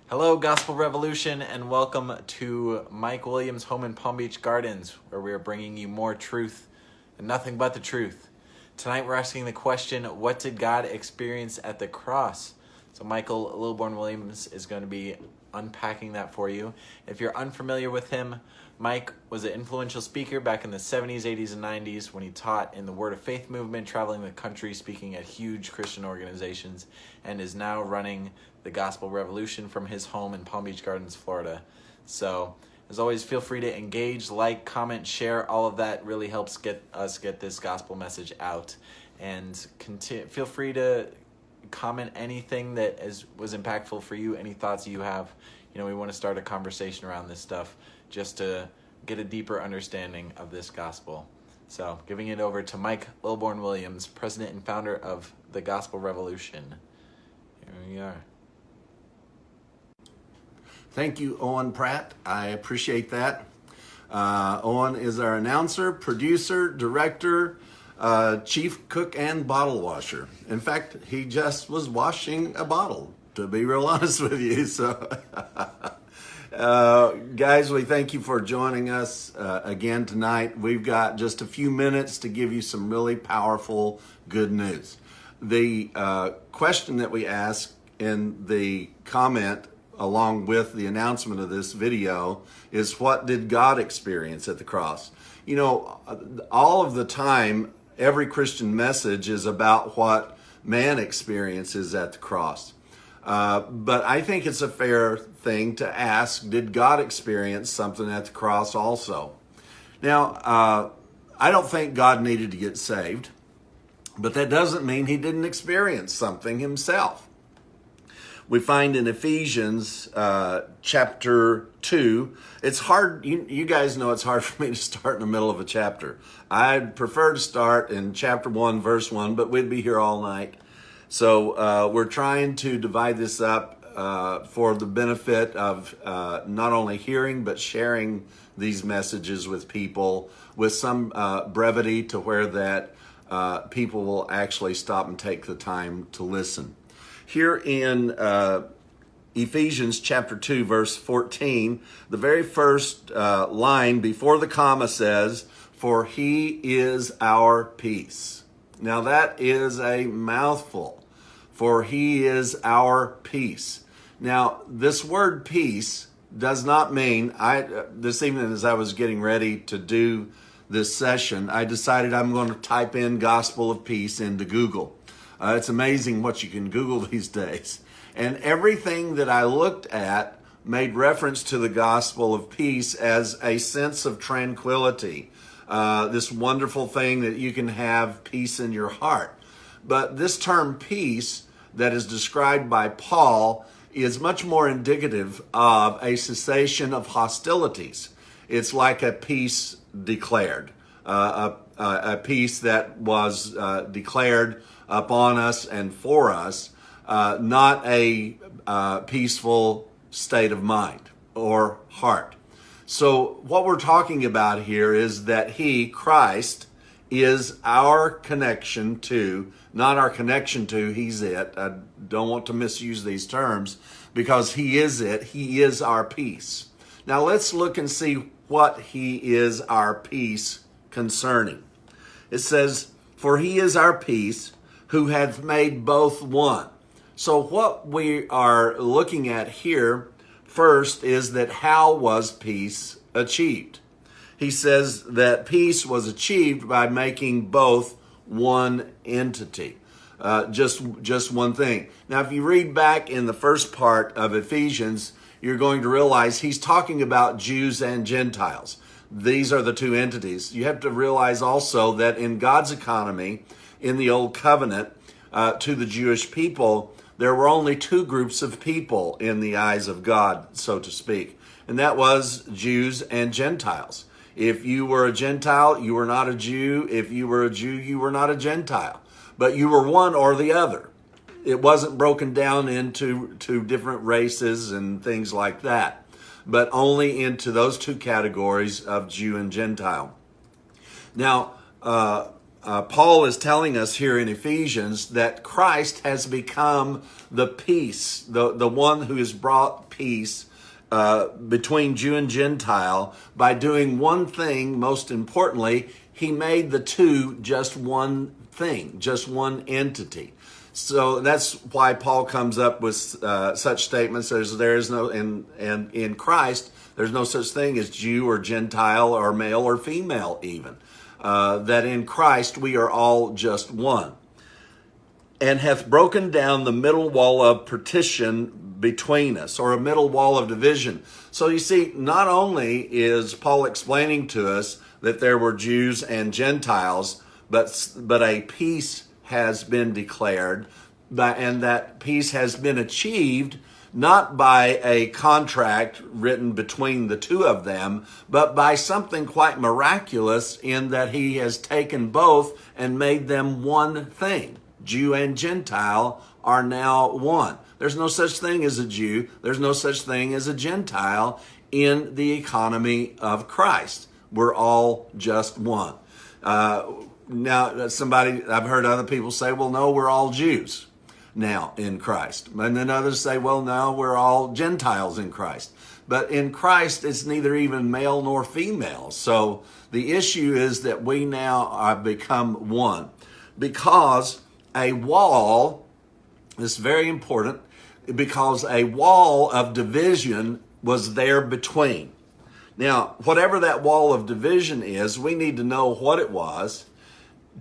Hello, Gospel Revolution, and welcome to Mike Williams' home in Palm Beach Gardens, where we are bringing you more truth and nothing but the truth. Tonight we're asking the question, what did God experience at the cross? So Michael Lilborn Williams is going to be unpacking that for you. If you're unfamiliar with him, Mike was an influential speaker back in the 70s, 80s, and 90s when he taught in the Word of Faith movement, traveling the country, speaking at huge Christian organizations, and is now running the Gospel Revolution from his home in Palm Beach Gardens, Florida. So, as always, feel free to engage, like, comment, share. All of that really helps get this gospel message out. And feel free to comment anything that was impactful for you, any thoughts you have. We want to start a conversation around this stuff just to get a deeper understanding of this gospel. So, giving it over to Mike Lilborn Williams, president and founder of the Gospel Revolution. Here we are. Thank you, Owen Pratt. I appreciate that. Owen is our announcer, producer, director, chief cook, and bottle washer. In fact, he just was washing a bottle, to be real honest with you. So, guys, we thank you for joining us again tonight. We've got just a few minutes to give you some really powerful good news. The question that we ask in the comment along with the announcement of this video is, what did God experience at the cross? All of the time, every Christian message is about what man experiences at the cross. But I think it's a fair thing to ask, did God experience something at the cross also? Now, I don't think God needed to get saved, but that doesn't mean he didn't experience something himself. We find in Ephesians chapter 2, it's hard, you guys know it's hard for me to start in the middle of a chapter. I'd prefer to start in chapter 1, verse 1, but we'd be here all night. So we're trying to divide this up for the benefit of not only hearing, but sharing these messages with people with some brevity to where that people will actually stop and take the time to listen. Here in Ephesians chapter 2, verse 14, the very first line before the comma says, "For he is our peace." Now that is a mouthful. For he is our peace. Now, this word peace does not mean, this evening as I was getting ready to do this session, I decided I'm going to type in Gospel of Peace into Google. It's amazing what you can Google these days. And everything that I looked at made reference to the gospel of peace as a sense of tranquility. This wonderful thing that you can have peace in your heart. But this term peace that is described by Paul is much more indicative of a cessation of hostilities. It's like a peace declared, a peace that was declared upon us and for us, not a peaceful state of mind or heart. So what we're talking about here is that he, Christ, is our connection to, not our connection to, he's it. I don't want to misuse these terms because he is it. He is our peace. Now let's look and see what he is our peace concerning. It says, "For he is our peace, who hath made both one." So what we are looking at here first is that how was peace achieved? He says that peace was achieved by making both one entity, just one thing. Now, if you read back in the first part of Ephesians, you're going to realize he's talking about Jews and Gentiles. These are the two entities. You have to realize also that in God's economy, in the Old Covenant, to the Jewish people, there were only two groups of people in the eyes of God, so to speak. And that was Jews and Gentiles. If you were a Gentile, you were not a Jew. If you were a Jew, you were not a Gentile. But you were one or the other. It wasn't broken down into different races and things like that, but only into those two categories of Jew and Gentile. Now, Paul is telling us here in Ephesians that Christ has become the peace, the one who has brought peace between Jew and Gentile by doing one thing. Most importantly, he made the two just one thing, just one entity. So that's why Paul comes up with such statements as there is no, and in Christ, there's no such thing as Jew or Gentile or male or female even. That in Christ we are all just one. And hath broken down the middle wall of partition between us, or a middle wall of division. So you see, not only is Paul explaining to us that there were Jews and Gentiles, but a peace has been declared, and that peace has been achieved not by a contract written between the two of them, but by something quite miraculous in that he has taken both and made them one thing. Jew and Gentile are now one. There's no such thing as a Jew. There's no such thing as a Gentile in the economy of Christ. We're all just one. Now, I've heard other people say, well, no, we're all Jews now in Christ. And then others say, well, no, we're all Gentiles in Christ. But in Christ, it's neither even male nor female. So the issue is that we now have become one. Because a wall, this is very important, because a wall of division was there between. Now, whatever that wall of division is, we need to know what it was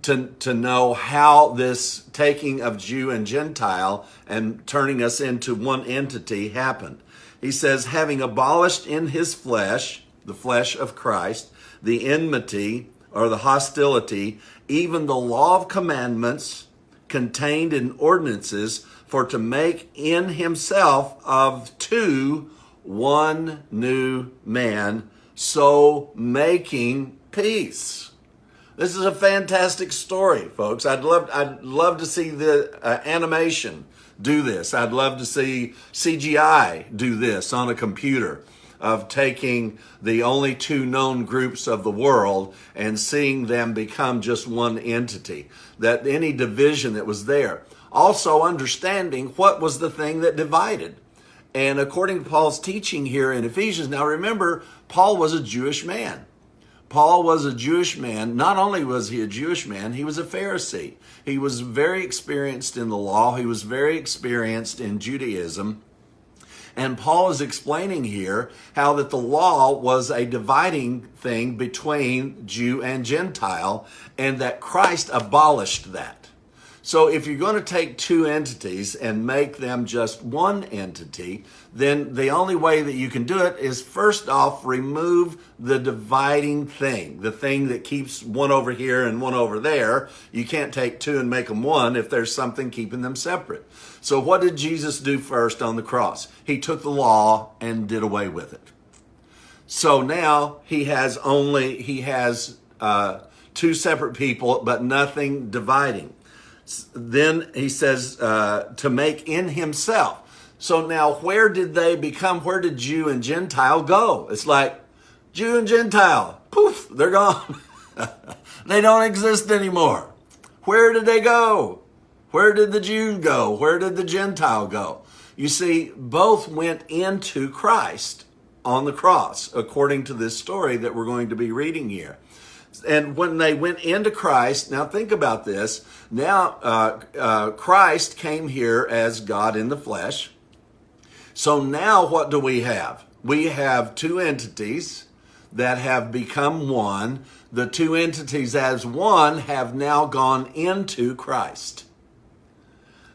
to know how this taking of Jew and Gentile and turning us into one entity happened. He says, having abolished in his flesh, the flesh of Christ, the enmity or the hostility, even the law of commandments contained in ordinances, for to make in himself of two one new man, so making peace. This is a fantastic story, folks. I'd love to see the animation do this. I'd love to see CGI do this on a computer, of taking the only two known groups of the world and seeing them become just one entity. That any division that was there. Also understanding what was the thing that divided. And according to Paul's teaching here in Ephesians, now remember, Paul was a Jewish man. Paul was a Jewish man. Not only was he a Jewish man, he was a Pharisee. He was very experienced in the law. He was very experienced in Judaism. And Paul is explaining here how that the law was a dividing thing between Jew and Gentile, and that Christ abolished that. So if you're going to take two entities and make them just one entity, then the only way that you can do it is, first off, remove the dividing thing, the thing that keeps one over here and one over there. You can't take two and make them one if there's something keeping them separate. So what did Jesus do first on the cross? He took the law and did away with it. So now he has two separate people, but nothing dividing. Then he says to make in himself. So now where did Jew and Gentile go? It's like Jew and Gentile, poof, they're gone. They don't exist anymore. Where did they go? Where did the Jew go? Where did the Gentile go? You see, both went into Christ on the cross, according to this story that we're going to be reading here. And when they went into Christ, now think about this. Now, Christ came here as God in the flesh. So now what do we have? We have two entities that have become one. The two entities as one have now gone into Christ.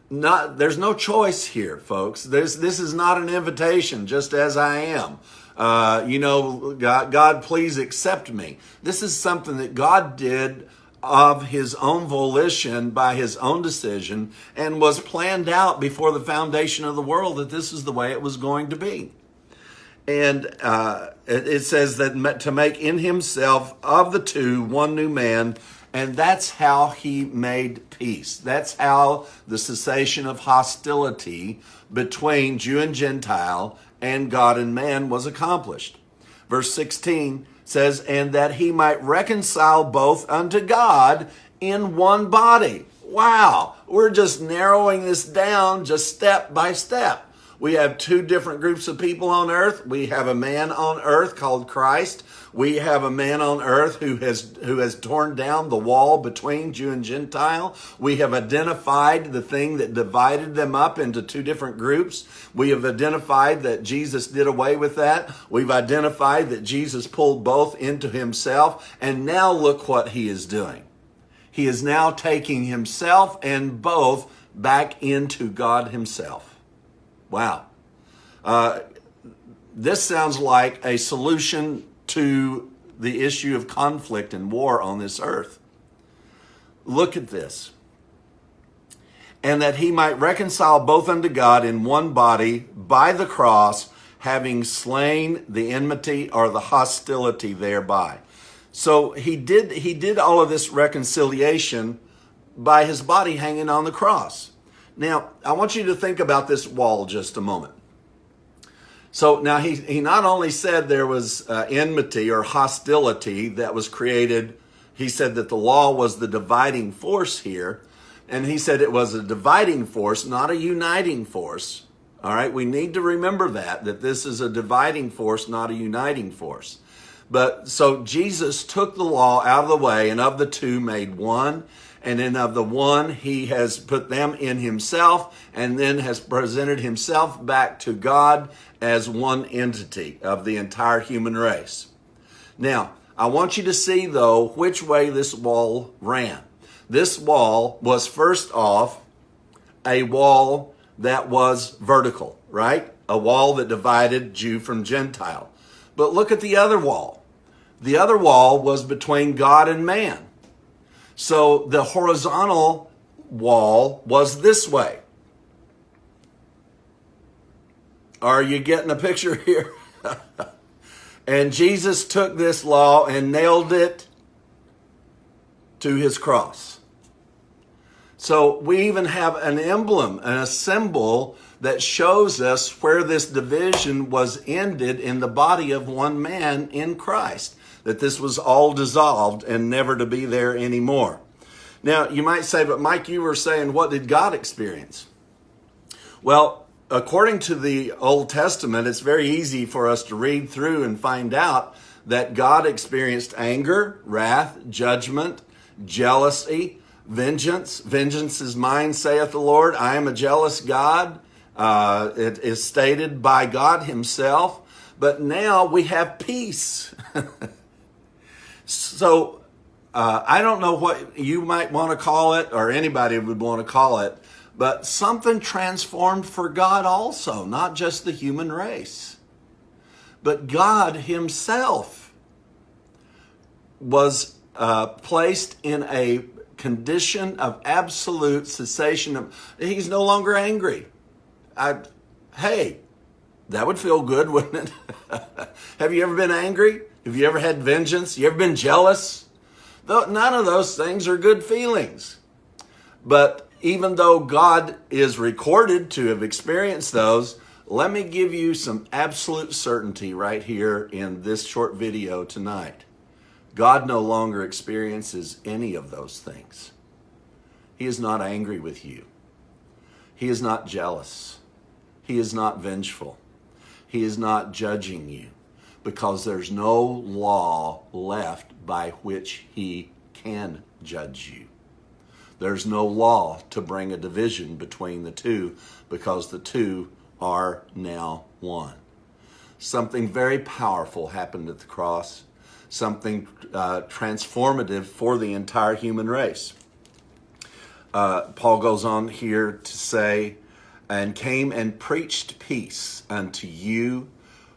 There's no choice here, folks. This is not an invitation, just as I am. God, please accept me. This is something that God did of his own volition, by his own decision, and was planned out before the foundation of the world that this is the way it was going to be. And it says that to make in himself of the two one new man, and that's how he made peace. That's how the cessation of hostility between Jew and Gentile and God and man was accomplished. Verse 16 says, and that he might reconcile both unto God in one body. Wow, we're just narrowing this down just step by step. We have two different groups of people on earth. We have a man on earth called Christ. We have a man on earth who has torn down the wall between Jew and Gentile. We have identified the thing that divided them up into two different groups. We have identified that Jesus did away with that. We've identified that Jesus pulled both into himself. And now look what he is doing. He is now taking himself and both back into God himself. Wow. This sounds like a solution to the issue of conflict and war on this earth. Look at this. And that he might reconcile both unto God in one body by the cross, having slain the enmity or the hostility thereby. So he did all of this reconciliation by his body hanging on the cross. Now, I want you to think about this wall just a moment. So now he not only said there was enmity or hostility that was created, he said that the law was the dividing force here. And he said it was a dividing force, not a uniting force. All right, we need to remember that this is a dividing force, not a uniting force. But so Jesus took the law out of the way, and of the two made one. And then of the one, he has put them in himself, and then has presented himself back to God as one entity of the entire human race. Now, I want you to see, though, which way this wall ran. This wall was, first off, a wall that was vertical, right? A wall that divided Jew from Gentile. But look at the other wall. The other wall was between God and man. So the horizontal wall was this way. Are you getting a picture here? And Jesus took this law and nailed it to his cross. So we even have an emblem and a symbol that shows us where this division was ended in the body of one man in Christ. That this was all dissolved and never to be there anymore. Now, you might say, but Mike, you were saying, what did God experience? Well, according to the Old Testament, it's very easy for us to read through and find out that God experienced anger, wrath, judgment, jealousy, vengeance. Vengeance is mine, saith the Lord. I am a jealous God. It is stated by God himself. But now we have peace. So I don't know what you might want to call it, or anybody would want to call it, but something transformed for God also, not just the human race. But God himself was placed in a condition of absolute cessation. He's no longer angry. Hey, that would feel good, wouldn't it? Have you ever been angry? Have you ever had vengeance? You ever been jealous? None of those things are good feelings. But even though God is recorded to have experienced those, let me give you some absolute certainty right here in this short video tonight. God no longer experiences any of those things. He is not angry with you. He is not jealous. He is not vengeful. He is not judging you, because there's no law left by which he can judge you. There's no law to bring a division between the two, because the two are now one. Something very powerful happened at the cross, something transformative for the entire human race. Paul goes on here to say, and came and preached peace unto you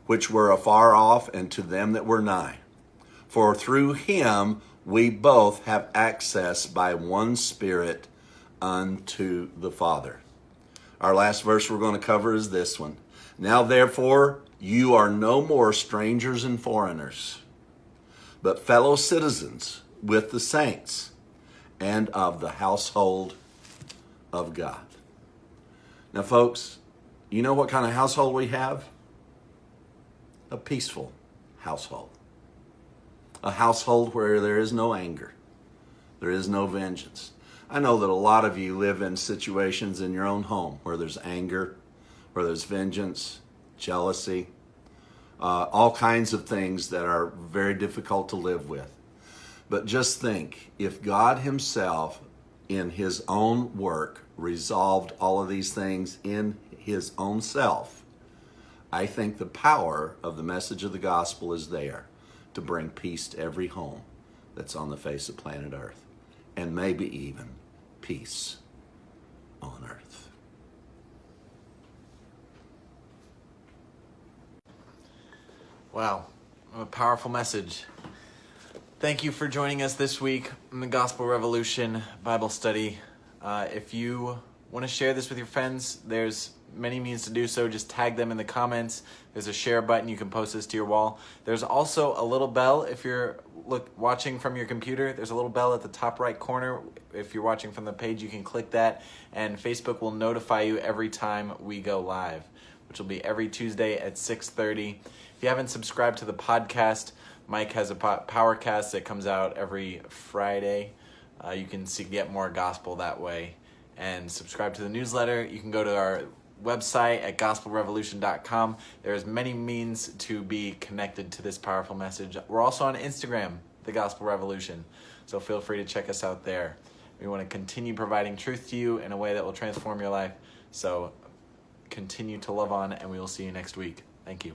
which were afar off, and to them that were nigh. For through him we both have access by one Spirit unto the Father. Our last verse we're going to cover is this one. Now therefore you are no more strangers and foreigners, but fellow citizens with the saints and of the household of God. Now, folks, you know what kind of household we have? A peaceful household. A household where there is no anger. There is no vengeance. I know that a lot of you live in situations in your own home where there's anger, where there's vengeance, jealousy, all kinds of things that are very difficult to live with. But just think, if God himself in his own work resolved all of these things in his own self, I think the power of the message of the gospel is there to bring peace to every home that's on the face of planet Earth, and maybe even peace on earth. Wow, a powerful message. Thank you for joining us this week in the Gospel Revolution Bible Study. If you want to share this with your friends, there's many means to do so. Just tag them in the comments. There's a share button. You can post this to your wall. There's also a little bell if you're watching from your computer. There's a little bell at the top right corner. If you're watching from the page, you can click that, and Facebook will notify you every time we go live, which will be every Tuesday at 6:30. If you haven't subscribed to the podcast, Mike has a Powercast that comes out every Friday. You can get more gospel that way. And subscribe to the newsletter. You can go to our website at gospelrevolution.com. There's many means to be connected to this powerful message. We're also on Instagram, The Gospel Revolution, so feel free to check us out there. We want to continue providing truth to you in a way that will transform your life, so continue to love on, and we will see you next week. Thank you.